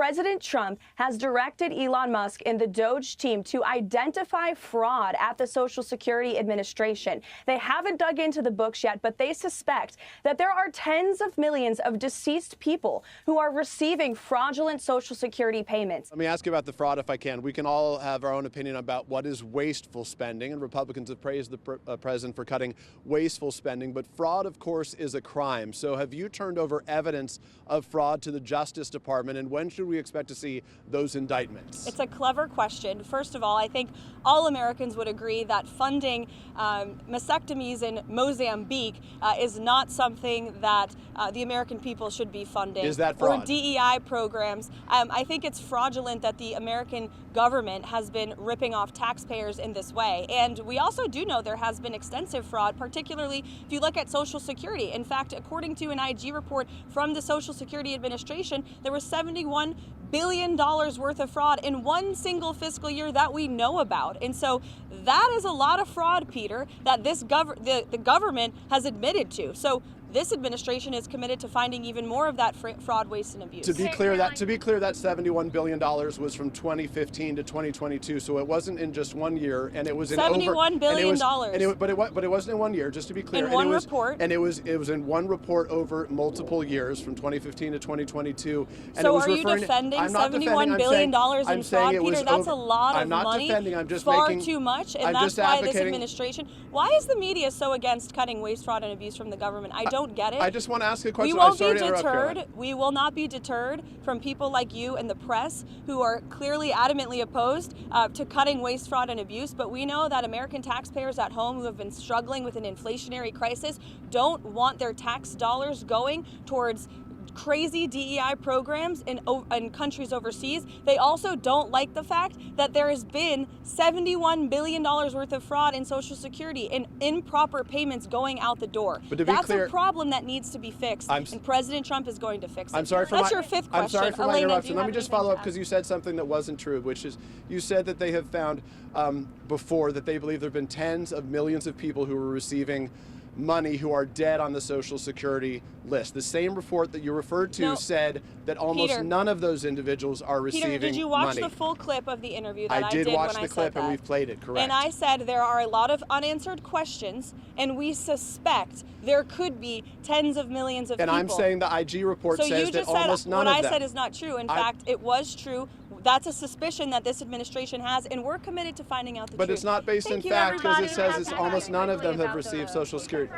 President Trump has directed Elon Musk and the Doge team to identify fraud at the Social Security Administration. They haven't dug into the books yet, but they suspect that there are tens of millions of deceased people who are receiving fraudulent Social Security payments. Let me ask you about the fraud, if I can. We can all have our own opinion about what is wasteful spending, and Republicans have praised the president for cutting wasteful spending, but fraud, of course, is a crime. So have you turned over evidence of fraud to the Justice Department, and when should we expect to see those indictments? It's a clever question. First of all, I think all Americans would agree that funding mastectomies in Mozambique is not something that the American people should be funding. Is that fraud? Or DEI programs. I think it's fraudulent that the American government has been ripping off taxpayers in this way. And we also do know there has been extensive fraud, particularly if you look at Social Security. In fact, according to an IG report from the Social Security Administration, there was $71 billion worth of fraud in one single fiscal year that we know about. And so that is a lot of fraud, Peter, that the government has admitted to. So this administration is committed to finding even more of that fraud, waste, and abuse. To be clear, that $71 billion was from 2015 to 2022, so it wasn't in just 1 year, and it was in $71 billion. But it wasn't in 1 year, just to be clear. In one report. And it was in one report over multiple years, from 2015 to 2022. And so are you defending $71 billion in fraud, Peter? That's a lot of money. I'm not defending. I'm just far making. Too much, and that's why this administration. Why is the media so against cutting waste, fraud, and abuse from the government? I don't get it. I just want to ask a question. We won't be deterred. We will not be deterred from people like you and the press who are clearly adamantly opposed to cutting waste, fraud, and abuse. But we know that American taxpayers at home who have been struggling with an inflationary crisis don't want their tax dollars going towards crazy DEI programs in countries overseas. They also don't like the fact that there has been $71 billion worth of fraud in Social Security and improper payments going out the door. But to be clear, that's a problem that needs to be fixed, and President Trump is going to fix it. I'm sorry for that's your fifth question. I'm sorry for my Elena, interruption. Let me just follow up, because you said something that wasn't true, which is you said that they have found before that they believe there have been tens of millions of people who are receiving money who are dead on the Social Security list. The same report that you referred to said that almost Peter, none of those individuals are receiving money. Peter, did you watch the full clip of the interview that I did when I said that? I did watch the clip, and we've played it, correct. And I said there are a lot of unanswered questions, and we suspect there could be tens of millions of people. And I'm saying the IG report says that almost none of them. What I said is not true. In fact, it was true. That's a suspicion that this administration has, and we're committed to finding out the truth. But it's not based in fact, because it says it's almost none of them have received Social Security.